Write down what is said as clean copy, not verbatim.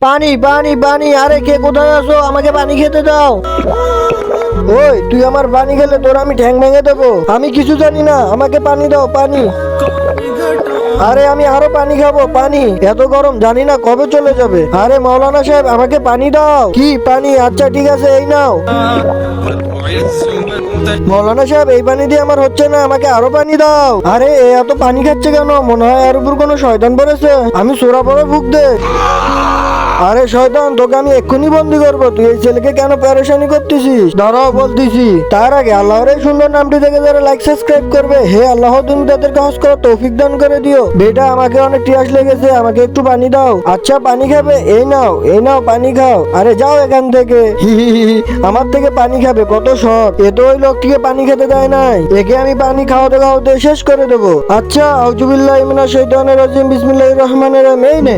পানি পানি পানি, আরে কে কোথায় আছো? আমাকে পানি খেতে দাও। ওই তুই আমার পানি খেলে তোর আমি ঠ্যাং ভেঙে দেবো। আমি কিছু জানি না, আমাকে পানি দাও পানি। আরে আমি আরো পানি খাবো, পানি। এত গরম জানি না কবে চলে যাবে। আরে মাওলানা সাহেব আমাকে পানি দাও। কি পানি? আচ্ছা ঠিক আছে, এই নাও। মৌলানা সাহেব এই পানি দিয়ে আমার হচ্ছে না, আমাকে আরো পানি দাও। আরে এ এত পানি খাচ্ছে কেন? মনে হয় এর উপর কোনো শয়তান পড়েছে। আমি সোরা পরে ফুক দে। আরে শয়তান, তোকে আমি এক্ষুনি বন্দি করবো। তুই এই ছেলেকে কেন পেরেশানি করতেছিস? দাঁড়াও বলতেছি। তার আগে আল্লাহর এই সুন্দর নামটি থেকে যারা লাইক সাবস্ক্রাইব করবে, হে আল্লাহ তুমি তাদেরকে হজ করার তৌফিক দান করে দিও। বেটা আমাকে অনেক টিয়াস লেগেছে, আমাকে একটু পানি দাও। আচ্ছা পানি খাবে? এই নাও এই নাও পানি খাও। আরে যাও এখান থেকে। হি হি হি হি। আমার থেকে পানি খাবে? কত শখ! এ তো ওই লোকটিকে পানি খেতে দেয় নাই। একে আমি পানি খাওয়াতে খাওয়াতে শেষ করে দেবো। আচ্ছা আউযুবিল্লাহি মিনাশ শাইতানির রাজিম, বিসমিল্লাহির রহমানির রহিম। এই নে।